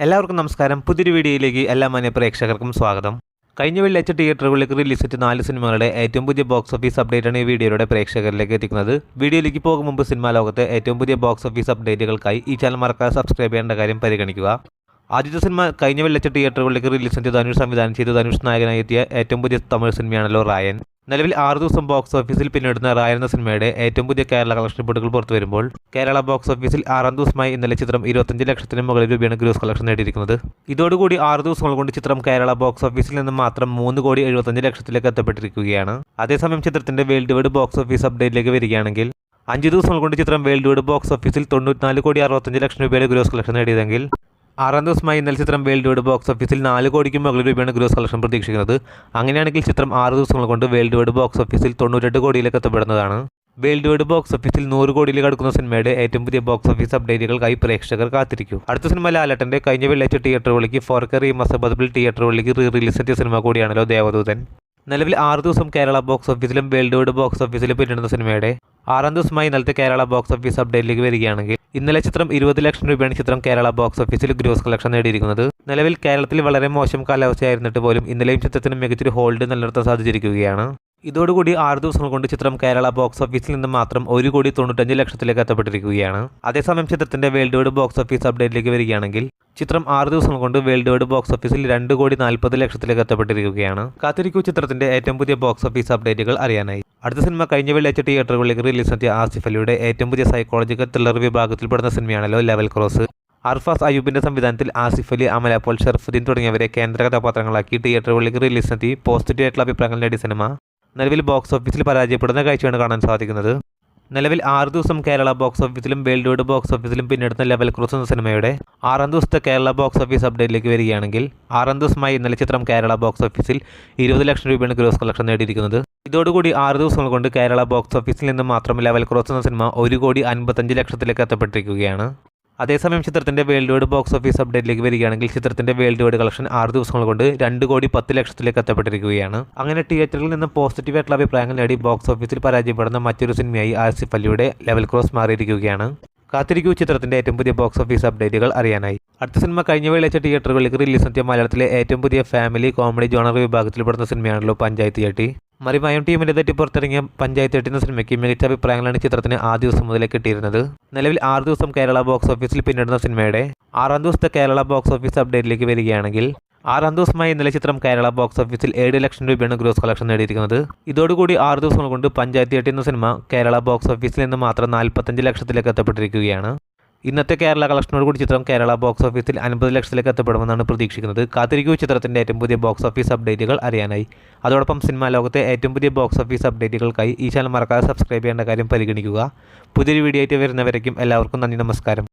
എല്ലാവർക്കും നമസ്കാരം. പുതിയൊരു വീഡിയോയിലേക്ക് എല്ലാ മാന്യ പ്രേക്ഷകർക്കും സ്വാഗതം. കഴിഞ്ഞ വെള്ളിയാഴ്ച തിയേറ്ററുകളിലേക്ക് റിലീസ് ചെയ്ത 4 സിനിമകളുടെ ഏറ്റവും പുതിയ ബോക്സ് ഓഫീസ് അപ്ഡേറ്റാണ് ഈ വീഡിയോയുടെ പ്രേക്ഷകരിലേക്ക് എത്തിക്കുന്നത്. വീഡിയോയിലേക്ക് പോകും മുമ്പ് സിനിമാ ലോകത്തെ ഏറ്റവും പുതിയ ബോക്സ് ഓഫീസ് അപ്ഡേറ്റുകൾക്കായി ഈ ചാനൽ മറക്കാതെ സബ്സ്ക്രൈബ് ചെയ്യേണ്ട കാര്യം പരിഗണിക്കുക. ആദ്യത്തെ സിനിമ കഴിഞ്ഞ വെള്ളിയാഴ്ച തിയേറ്ററുകളിലേക്ക് റിലീസ് ചെയ്ത് ധനുഷ് സംവിധാനം ചെയ്ത് ധനുഷ് നായകനായി എത്തിയ ഏറ്റവും പുതിയ തമിഴ് സിനിമയാണല്ലോ റായൻ. നിലവിൽ 6 ദിവസം ബോക്സ് ഓഫീസിൽ പിന്നിടുന്ന റായൻ എന്ന സിനിമയുടെ ഏറ്റവും പുതിയ കേരള കളക്ഷൻ റിപ്പോർട്ടുകൾ പുറത്തു വരുമ്പോൾ കേരള ബോക്സ് ഓഫീസിൽ 6ാം ദിവസമായി ഇന്നലെ ചിത്രം 25 ലക്ഷത്തിന് മുകളിൽ രൂപയാണ് ഗ്രോസ് കളക്ഷൻ നേടിയിരിക്കുന്നത്. ഇതോടുകൂടി 6 ദിവസങ്ങൾ കൊണ്ട് ചിത്രം കേരള ബോക്സ് ഓഫീസിൽ നിന്ന് മാത്രം 3,75 ലക്ഷത്തിലേക്ക് എത്തപ്പെട്ടിരിക്കുകയാണ്. അതേസമയം ചിത്രത്തിന്റെ വേൾഡ് വൈഡ് ബോക്സ് ഓഫീസ് അപ്ഡേറ്റിലേക്ക് വരികയാണെങ്കിൽ 5 ദിവസങ്ങൾ കൊണ്ട് ചിത്രം വേൾഡ് വൈഡ് ബോക്സ് ഓഫീസിൽ 94,65 ലക്ഷം രൂപയുടെ ഗ്രോസ് കളക്ഷൻ നേടിയതെങ്കിൽ 6ാം ദിവസമായി ഇന്നലെ ചിത്രം വേൾഡ് വൈഡ് ബോക്സ് ഓഫീസിൽ 4 കോടിക്ക് മുകളിൽ രൂപയാണ് ഗ്രോസ് കളക്ഷൻ പ്രതീക്ഷിക്കുന്നത്. അങ്ങനെയാണെങ്കിൽ ചിത്രം 6 ദിവസങ്ങൾ കൊണ്ട് വേൾഡ് വൈഡ് ബോക്സ് ഓഫീസിൽ 98 കോടിയിലേക്ക് എത്തപ്പെടുന്നതാണ്. വേൾഡ് വൈഡ് ബോക്സ് ഓഫീസിൽ 100 കോടിയിലേക്ക് അടുക്കുന്ന സിനിമയുടെ ഏറ്റവും പുതിയ ബോക്സ് ഓഫീസ് അപ്ഡേറ്റുകൾക്കായി പ്രേക്ഷകർ കാത്തിരിക്കും. അടുത്ത സിനിമ ലാലേട്ടന്റെ കഴിഞ്ഞ വെള്ളിയാഴ്ച തിയേറ്ററുകളിലേക്ക് 4K റീമാസ്റ്റർ തിയേറ്ററുകളിലേക്ക് റിലീസ് എത്തിയ സിനിമ കൂടിയാണല്ലോ ദേവദൂതൻ. നിലവിൽ 6 ദിവസം കേരള ബോക്സ് ഓഫീസിലും വേൾഡ് വൈഡ് ബോക്സ് ഓഫീസിലും പിന്നിടുന്ന സിനിമയുടെ 6ാം ദിവസമായി ഇന്നലത്തെ കേരള ബോക്സ് ഓഫീസ് അപ്ഡേറ്റിലേക്ക് വരികയാണെങ്കിൽ ഇന്നലെ ചിത്രം 20 ലക്ഷം രൂപയാണ് ചിത്രം കേരള ബോക്സ് ഓഫീസിൽ ഗ്രോസ് കളക്ഷൻ നേടിയിരിക്കുന്നത്. നിലവിൽ കേരളത്തിൽ വളരെ മോശം കാലാവസ്ഥയായിരുന്നിട്ട് പോലും ഇന്നലെയും ചിത്രത്തിന് മികച്ചൊരു ഹോൾഡ് നിലനിർത്താൻ സാധിച്ചിരിക്കുകയാണ്. ഇതോടുകൂടി 6 ദിവസങ്ങൾ കൊണ്ട് ചിത്രം കേരള ബോക്സ് ഓഫീസിൽ നിന്ന് മാത്രം 1,95 ലക്ഷത്തിലേക്ക് എത്തപ്പെട്ടിരിക്കുകയാണ്. അതേസമയം ചിത്രത്തിന്റെ വേൾഡ് വൈഡ് ബോക്സ് ഓഫീസ് അപ്ഡേറ്റിലേക്ക് വരികയാണെങ്കിൽ ചിത്രം 6 ദിവസങ്ങൾ കൊണ്ട് വേൾഡ് വൈഡ് ബോക്സ് ഓഫീസിൽ 2,40 ലക്ഷത്തിലേക്ക് എത്തപ്പെട്ടിരിക്കുകയാണ്. കാത്തിരിക്കൂ ചിത്രത്തിന്റെ ഏറ്റവും പുതിയ ബോക്സ് ഓഫീസ് അപ്ഡേറ്റുകൾ അറിയാനായി. അടുത്ത സിനിമ കഴിഞ്ഞ വെള്ളിയാഴ്ച തിയേറ്ററുകളിലേക്ക് റിലീസ് എത്തിയ ആസിഫ് അലിയുടെ ഏറ്റവും പുതിയ സൈക്കോളജിക്കൽ ത്രില്ലർ വിഭാഗത്തിൽപ്പെടുന്ന സിനിമയാണല്ലോ ലെവൽ ക്രോസ്. അർഫാസ് അയ്യൂബിന്റെ സംവിധാനത്തിൽ ആസിഫ് അലി, അമല പോൾ, ഷർഫുദ്ദീൻ തുടങ്ങിയവരെ കേന്ദ്ര കഥാപാത്രങ്ങളാക്കി തിയേറ്ററുകളിലേക്ക് റിലീസ് എത്തി പോസിറ്റീവ് ആയിട്ടുള്ള അഭിപ്രായങ്ങൾ നേടിയ സിനിമ നിലവിൽ ബോക്സ് ഓഫീസിൽ പരാജയപ്പെടുന്ന കാഴ്ചയാണ് കാണാൻ സാധിക്കുന്നത്. നിലവിൽ 6 ദിവസം കേരള ബോക്സ് ഓഫീസിലും വേൾഡ് വൈഡ് ബോക്സ് ഓഫീസിലും പിന്നിടുന്ന ലെവൽ ക്രോസ് എന്ന സിനിമയുടെ 6ാം ദിവസത്തെ കേരള ബോക്സ് ഓഫീസ് അപ്ഡേറ്റിലേക്ക് വരികയാണെങ്കിൽ 6ാം ദിവസമായി ഇന്നലെ ചിത്രം കേരള ബോക്സ് ഓഫീസിൽ 20 ലക്ഷം രൂപയാണ് ഗ്രോസ് കളക്ഷൻ നേടിയിരിക്കുന്നത്. ഇതോടുകൂടി 6 ദിവസങ്ങൾ കൊണ്ട് കേരള ബോക്സ് ഓഫീസിൽ നിന്ന് മാത്രം ലെവൽ ക്രോസ് എന്ന സിനിമ 1,55 ലക്ഷത്തിലേക്ക് എത്തപ്പെട്ടിരിക്കുകയാണ്. അതേസമയം ചിത്രത്തിന്റെ വേൾഡ് വൈഡ് ബോക്സ് ഓഫീസ് അപ്ഡേറ്റിലേക്ക് വരികയാണെങ്കിൽ ചിത്രത്തിന്റെ വേൾഡ് വൈഡ് കളക്ഷൻ 6 ദിവസങ്ങൾ കൊണ്ട് 2,10 ലക്ഷത്തിലേക്ക് എത്തപ്പെട്ടിരിക്കുകയാണ്. അങ്ങനെ തിയേറ്ററിൽ നിന്ന് പോസിറ്റീവ് ആയിട്ടുള്ള അഭിപ്രായങ്ങൾ നേടി ബോക്സ് ഓഫീസിൽ പരാജയപ്പെടുന്ന മറ്റൊരു സിനിമയായി ആസിഫ് അലിയുടെ ലെവൽ ക്രോസ് മാറിയിരിക്കുകയാണ്. കാത്തിരിക്കൂ ചിത്രത്തിന്റെ ഏറ്റവും പുതിയ ബോക്സ് ഓഫീസ് അപ്ഡേറ്റുകൾ അറിയാനായി. അടുത്ത സിനിമ കഴിഞ്ഞ വെള്ളിയാഴ്ച തിയേറ്ററുകളിലേക്ക് റിലീസ് എത്തിയ മലയാളത്തിലെ ഏറ്റവും പുതിയ ഫാമിലി കോമഡി ജോണർ വിഭാഗത്തിൽപ്പെടുന്ന സിനിമയാണല്ലോ പഞ്ചായത്ത് ചട്ടി. മറിമായം ടീമിന്റെ തെറ്റി പുറത്തിറങ്ങിയ പഞ്ചായത്ത് ചട്ടി എന്ന സിനിമയ്ക്ക് മികച്ച അഭിപ്രായങ്ങളാണ് ചിത്രത്തിന് ആ ദിവസം മുതലേ കിട്ടിയിരുന്നത്. നിലവിൽ 6 ദിവസം കേരള ബോക്സ് ഓഫീസിൽ പിന്നിടുന്ന സിനിമയുടെ 6ാം ദിവസത്തെ കേരള ബോക്സ് ഓഫീസ് അപ്ഡേറ്റിലേക്ക് വരികയാണെങ്കിൽ 6ാം ദിവസമായി ഇന്നലെ ചിത്രം കേരള ബോക്സ് ഓഫീസിൽ 7 ലക്ഷം രൂപയാണ് ഗ്രോസ് കളക്ഷൻ നേടിയിരിക്കുന്നത്. ഇതോടുകൂടി 6 ദിവസങ്ങൾ കൊണ്ട് പഞ്ചായത്ത് ചട്ടി എന്ന സിനിമ കേരള ബോക്സ് ഓഫീസിൽ നിന്ന് മാത്രം 45 ലക്ഷത്തിലേക്ക് എത്തപ്പെട്ടിരിക്കുകയാണ്. ഇന്നത്തെ കേരള കളക്ഷനോട് കൂടി ചിത്രം കേരള ബോക്സ് ഓഫീസിൽ 50 ലക്ഷത്തിലേക്ക് എത്തപ്പെടുമെന്നാണ് പ്രതീക്ഷിക്കുന്നത്. കാത്തിരിക്കൂ ചിത്രത്തിന്റെ ഏറ്റവും പുതിയ ബോക്സ് ഓഫീസ് അപ്ഡേറ്റുകൾ അറിയാനായി. അതോടൊപ്പം സിനിമാ ലോകത്തെ ഏറ്റവും പുതിയ ബോക്സ് ഓഫീസ് അപ്ഡേറ്റുകൾക്കായി ഈ ചാനൽ മറക്കാതെ സബ്സ്ക്രൈബ് ചെയ്യേണ്ട കാര്യം പരിഗണിക്കുക. പുതിയൊരു വീഡിയോ ആയിട്ട് വരുന്നവരേക്കും എല്ലാവർക്കും നന്ദി, നമസ്കാരം.